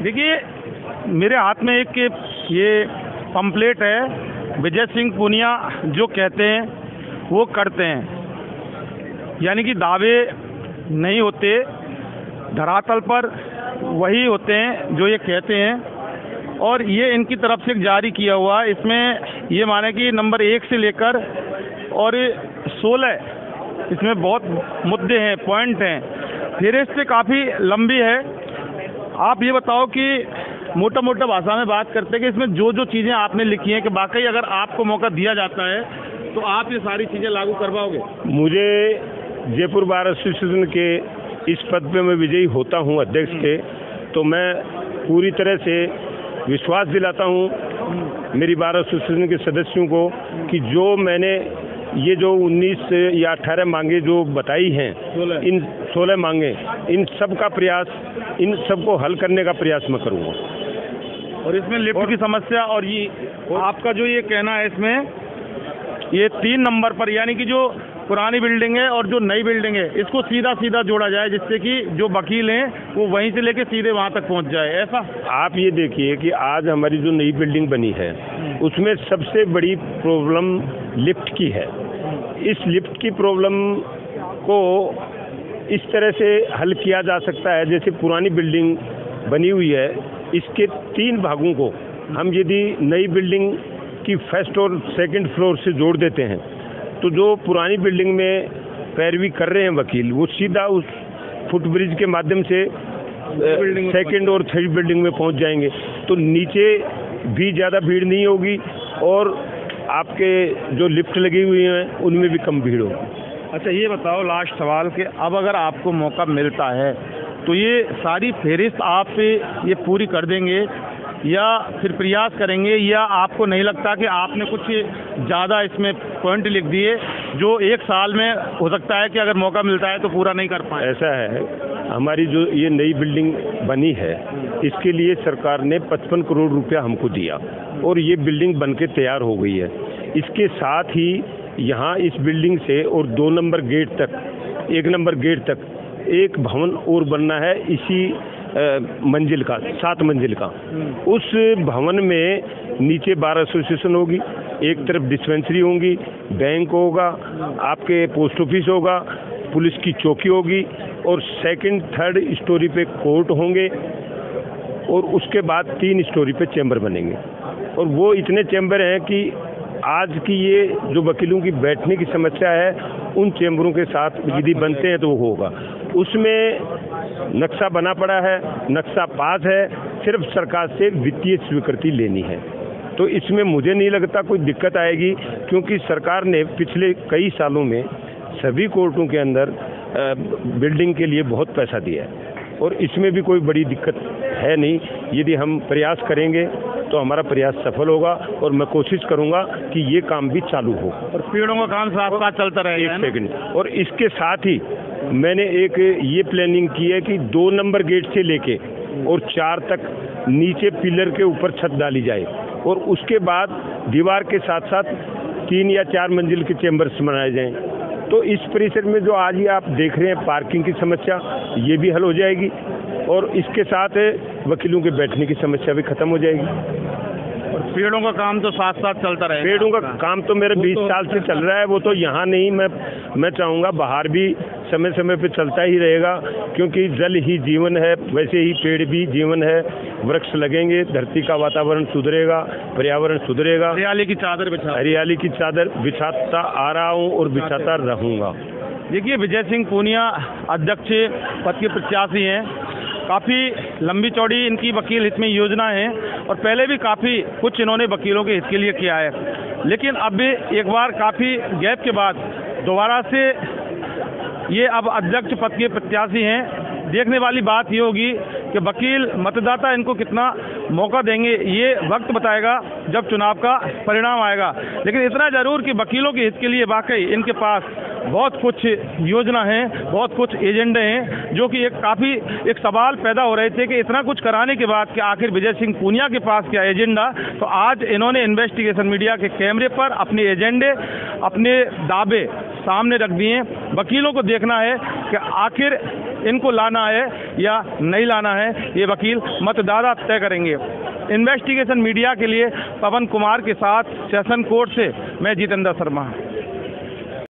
देखिए, मेरे हाथ में एक ये पंपलेट है, विजय सिंह पूनिया जो कहते हैं वो करते हैं, यानी कि दावे नहीं होते, धरातल पर वही होते हैं जो ये कहते हैं। और ये इनकी तरफ से जारी किया हुआ है। इसमें ये माने कि नंबर 1 से लेकर और 16 इसमें बहुत मुद्दे हैं, पॉइंट हैं, फेहरिस्त काफ़ी लंबी है। आप ये बताओ कि मोटा मोटा भाषा में बात करते हैं कि इसमें जो जो चीज़ें आपने लिखी हैं कि वाकई अगर आपको मौका दिया जाता है तो आप ये सारी चीज़ें लागू करवाओगे? मुझे जयपुर बार एसोसिएशन के इस पद पे मैं विजयी होता हूँ अध्यक्ष के, तो मैं पूरी तरह से विश्वास दिलाता हूँ मेरी बार एसोसिएशन के सदस्यों को कि जो मैंने ये जो 19 या 18 मांगे जो बताई हैं, इन 16 मांगे, इन सब का प्रयास, इन सबको हल करने का प्रयास मैं करूँगा। और इसमें लिफ्ट की समस्या और ये आपका जो ये कहना है, इसमें ये 3 नंबर पर यानी कि जो पुरानी बिल्डिंग है और जो नई बिल्डिंग है इसको सीधा सीधा जोड़ा जाए, जिससे कि जो वकील हैं वो वहीं से लेके सीधे वहाँ तक पहुँच जाए। ऐसा आप ये देखिए कि आज हमारी जो नई बिल्डिंग बनी है उसमें सबसे बड़ी प्रॉब्लम लिफ्ट की है। इस लिफ्ट की प्रॉब्लम को इस तरह से हल किया जा सकता है, जैसे पुरानी बिल्डिंग बनी हुई है, इसके 3 भागों को हम यदि नई बिल्डिंग की फर्स्ट और सेकंड फ्लोर से जोड़ देते हैं तो जो पुरानी बिल्डिंग में पैरवी कर रहे हैं वकील, वो सीधा उस फुटब्रिज के माध्यम से सेकंड और थर्ड बिल्डिंग में पहुंच जाएंगे, तो नीचे भी ज़्यादा भीड़ नहीं होगी और आपके जो लिफ्ट लगी हुई हैं उनमें भी कम भीड़ होगी। अच्छा, ये बताओ लास्ट सवाल कि अब अगर आपको मौका मिलता है तो ये सारी फेहरिस्त आप ये पूरी कर देंगे या फिर प्रयास करेंगे, या आपको नहीं लगता कि आपने कुछ ज़्यादा इसमें पॉइंट लिख दिए जो 1 साल में हो सकता है कि अगर मौका मिलता है तो पूरा नहीं कर पाए? ऐसा है, हमारी जो ये नई बिल्डिंग बनी है इसके लिए सरकार ने 55 करोड़ रुपया हमको दिया और ये बिल्डिंग बनके तैयार हो गई है। इसके साथ ही यहाँ इस बिल्डिंग से और 2 नंबर गेट तक, 1 नंबर गेट तक एक भवन और बनना है, इसी मंजिल का, 7 मंजिल का। उस भवन में नीचे बार एसोसिएशन होगी, एक तरफ डिस्पेंसरी होगी, बैंक होगा, आपके पोस्ट ऑफिस होगा, पुलिस की चौकी होगी और सेकंड थर्ड स्टोरी पे कोर्ट होंगे और उसके बाद 3 स्टोरी पे चैम्बर बनेंगे। और वो इतने चैम्बर हैं कि आज की ये जो वकीलों की बैठने की समस्या है उन चैम्बरों के साथ यदि बनते हैं तो वो होगा। उसमें नक्शा बना पड़ा है, नक्शा पास है, सिर्फ सरकार से वित्तीय स्वीकृति लेनी है। तो इसमें मुझे नहीं लगता कोई दिक्कत आएगी, क्योंकि सरकार ने पिछले कई सालों में सभी कोर्टों के अंदर बिल्डिंग के लिए बहुत पैसा दिया है और इसमें भी कोई बड़ी दिक्कत है नहीं। यदि हम प्रयास करेंगे तो हमारा प्रयास सफल होगा और मैं कोशिश करूंगा कि ये काम भी चालू हो और पेड़ों का काम साथ साथ चलता रहे। 1 सेकंड। और इसके साथ ही मैंने एक ये प्लानिंग की है कि 2 नंबर गेट से लेके और 4 तक नीचे पिलर के ऊपर छत डाली जाए और उसके बाद दीवार के साथ साथ 3 या 4 मंजिल के चैम्बर्स बनाए जाएं। तो इस परिसर में जो आज ही आप देख रहे हैं पार्किंग की समस्या, ये भी हल हो जाएगी और इसके साथ वकीलों के बैठने की समस्या भी खत्म हो जाएगी। और पेड़ों का काम तो साथ साथ चलता रहेगा। पेड़ों का काम तो मेरे 20 साल से चल रहा है, वो तो यहाँ नहीं, मैं चाहूँगा बाहर भी समय समय पे चलता ही रहेगा, क्योंकि जल ही जीवन है, वैसे ही पेड़ भी जीवन है। वृक्ष लगेंगे, धरती का वातावरण सुधरेगा, पर्यावरण सुधरेगा। हरियाली की चादर बिछाता आ रहा हूँ और बिछाता रहूँगा। देखिए, विजय सिंह पूनिया अध्यक्ष पद के प्रत्याशी हैं। काफ़ी लंबी चौड़ी इनकी वकील हित में योजना है और पहले भी काफ़ी कुछ इन्होंने वकीलों के हित के लिए किया है, लेकिन अब एक बार काफ़ी गैप के बाद दोबारा से ये अब अध्यक्ष पद के प्रत्याशी हैं। देखने वाली बात ये होगी कि वकील मतदाता इनको कितना मौका देंगे, ये वक्त बताएगा जब चुनाव का परिणाम आएगा। लेकिन इतना ज़रूर कि वकीलों के हित के लिए वाकई इनके पास बहुत कुछ योजना है, बहुत कुछ एजेंडे हैं, जो कि एक सवाल पैदा हो रहे थे कि इतना कुछ कराने के बाद कि आखिर विजय सिंह पूनिया के पास क्या एजेंडा। तो आज इन्होंने इन्वेस्टिगेशन मीडिया के कैमरे पर अपने एजेंडे, अपने दावे सामने रख दिए। वकीलों को देखना है कि आखिर इनको लाना है या नहीं लाना है, ये वकील मतदाता तय करेंगे। इन्वेस्टिगेशन मीडिया के लिए पवन कुमार के साथ सेशन कोर्ट से मैं जितेंद्र शर्मा।